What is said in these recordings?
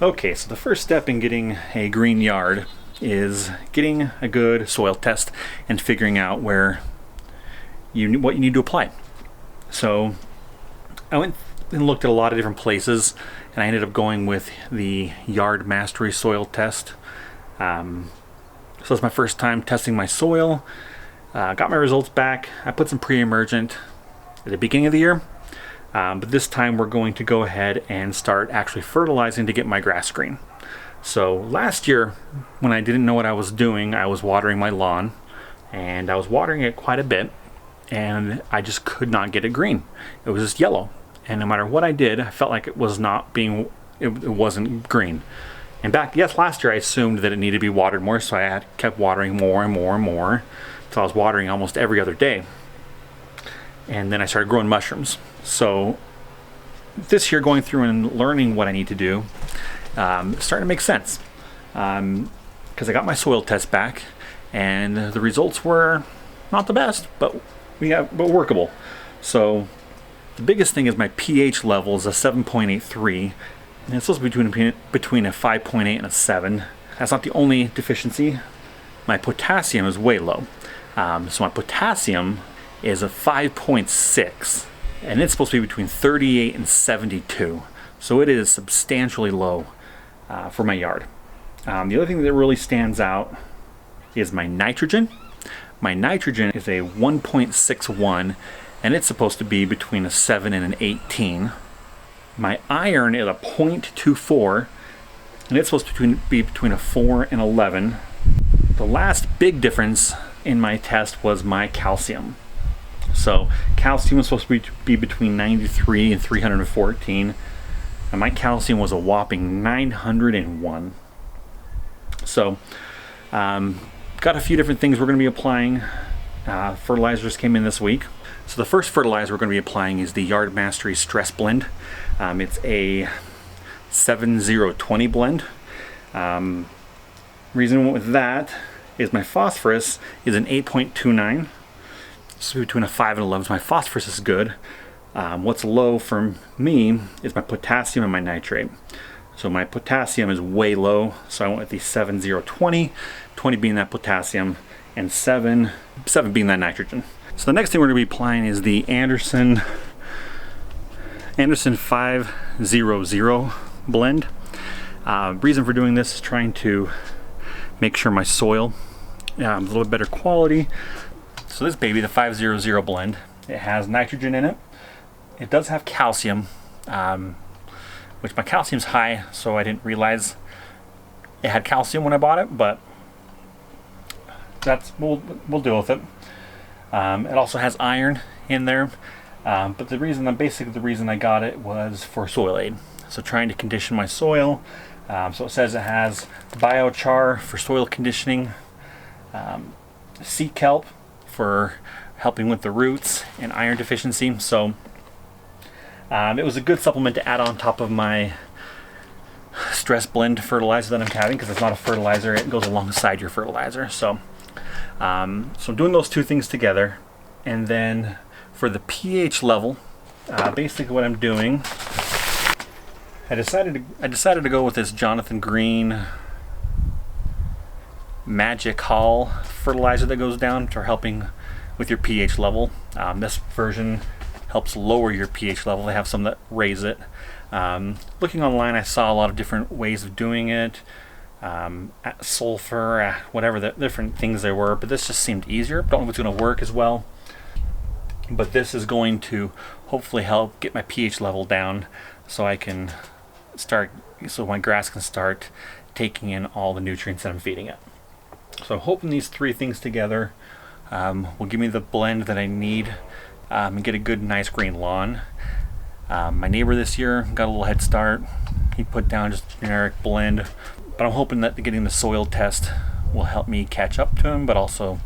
Okay, so the first step in getting a green yard is getting a good soil test and figuring out what you need to apply. So I went and looked at a lot of different places, and I ended up going with the Yard Mastery soil test. So it's my first time testing my soil. Got my results back. I put some pre-emergent at the beginning of the year. But this time we're going to go ahead and start actually fertilizing to get my grass green. So last year, when I didn't know what I was doing, I was watering my lawn, and I was watering it quite a bit, and I just could not get it green. It was just yellow, and no matter what I did, I felt like it wasn't green. And last year I assumed that it needed to be watered more, so I kept watering more and more and more. So I was watering almost every other day. And then I started growing mushrooms. So this year, going through and learning what I need to do, it's starting to make sense. Because I got my soil test back, and the results were not the best, but workable. So the biggest thing is my pH level is a 7.83, and it's supposed to be between a 5.8 and a 7. That's not the only deficiency. My potassium is way low. So my potassium is a 5.6, and it's supposed to be between 38 and 72. So it is substantially low for my yard. The other thing that really stands out is my nitrogen. My nitrogen is a 1.61, and it's supposed to be between a 7 and an 18. My iron is a 0.24, and it's supposed to be between a 4 and 11. The last big difference in my test was my calcium. So calcium is supposed to be between 93 and 314, and my calcium was a whopping 901. So got a few different things we're going to be applying. Fertilizers came in this week. So the first fertilizer we're going to be applying is the Yard Mastery Stress Blend. It's a 7020 blend. Reason with that is my phosphorus is an 8.29. So between a 5 and 11, so my phosphorus is good. What's low for me is my potassium and my nitrate. So my potassium is way low, so I went with the 7020, 20 being that potassium, and 7 being that nitrogen. So the next thing we're going to be applying is the Anderson 500 blend. Reason for doing this is trying to make sure my soil is a little bit better quality. So this baby, the 500 blend, it has nitrogen in it. It does have calcium, which my calcium's high, so I didn't realize it had calcium when I bought it, but we'll deal with it. It also has iron in there, but the reason I got it was for soil aid. So trying to condition my soil. So it says it has biochar for soil conditioning, sea kelp for helping with the roots, and iron deficiency. So it was a good supplement to add on top of my stress blend fertilizer that I'm having, because it's not a fertilizer, it goes alongside your fertilizer. So I'm doing those two things together. And then for the pH level, basically what I'm doing, I decided to go with this Jonathan Green Magic Hall fertilizer that goes down for helping with your pH level. This version helps lower your pH level. They have some that raise it. Looking online, I saw a lot of different ways of doing it. Sulfur, whatever the different things there were, but this just seemed easier. Don't know if it's going to work as well, but this is going to hopefully help get my pH level down, so my grass can start taking in all the nutrients that I'm feeding it. So I'm hoping these three things together will give me the blend that I need and get a good, nice green lawn. My neighbor this year got a little head start. He put down just a generic blend, but I'm hoping that getting the soil test will help me catch up to him, but also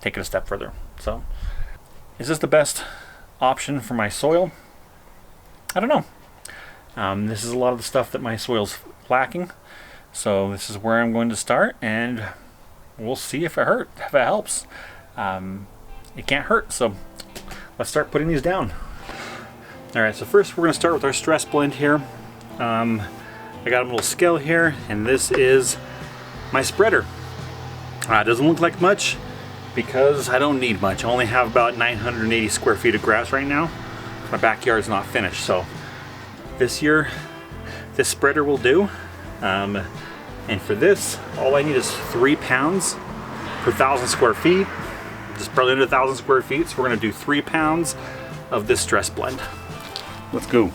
take it a step further. So is this the best option for my soil? I don't know. This is a lot of the stuff that my soil's lacking. So this is where I'm going to start, and we'll see if it helps. It can't hurt, so let's start putting these down. Alright, so first we're going to start with our stress blend here. I got a little scale here, and this is my spreader. It doesn't look like much because I don't need much. I only have about 980 square feet of grass right now. My backyard's not finished, so this year this spreader will do. And for this, all I need is 3 pounds per 1,000 square feet. Just barely under 1,000 square feet, so we're gonna do 3 pounds of this stress blend. Let's go.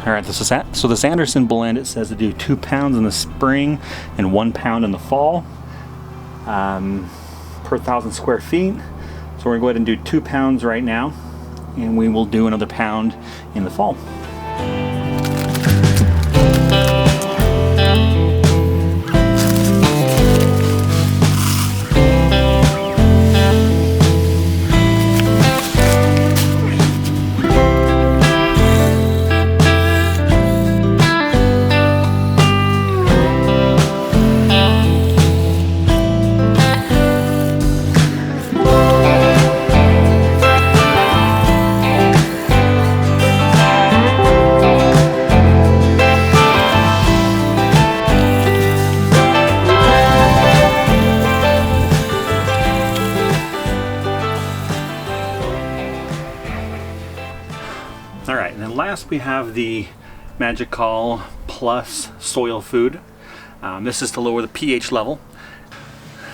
All right, so this Anderson blend, it says to do 2 pounds in the spring and 1 pound in the fall per 1,000 square feet. So we're gonna go ahead and do 2 pounds right now, and we will do another pound in the fall. All right, and then last we have the Magical Plus soil food. This is to lower the pH level.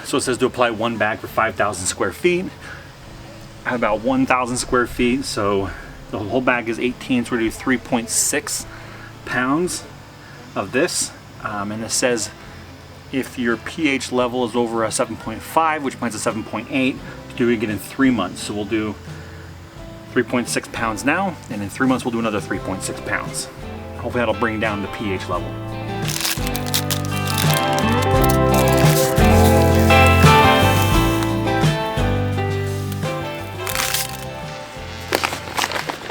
So it says to apply 1 bag for 5,000 square feet. I have about 1,000 square feet, so the whole bag is 18, so we're gonna do 3.6 pounds of this. And it says if your pH level is over a 7.5, which mine's a 7.8, do it in 3 months. So we'll do 3.6 pounds now, and in 3 months we'll do another 3.6 pounds. Hopefully that'll bring down the pH level.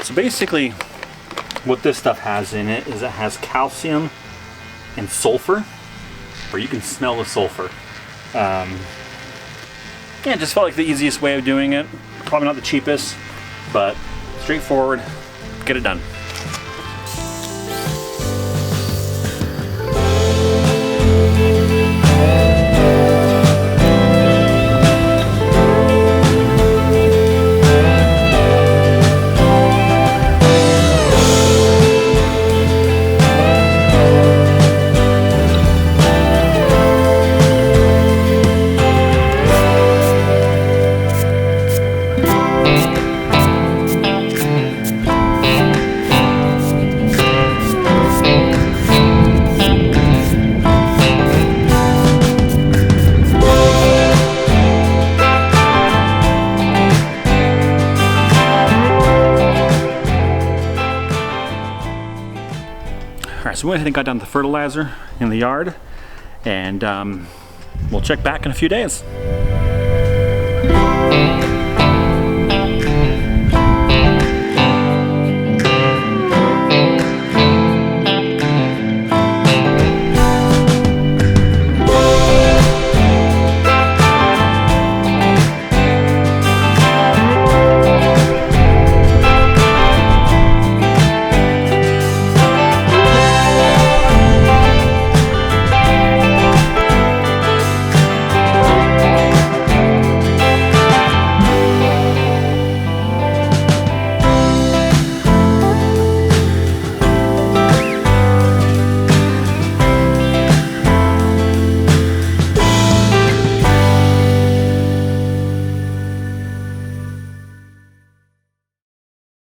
So basically what this stuff has in it is it has calcium and sulfur, or you can smell the sulfur. Yeah, it just felt like the easiest way of doing it. Probably not the cheapest, but straightforward, get it done. Alright, so we went ahead and got down the fertilizer in the yard, and we'll check back in a few days.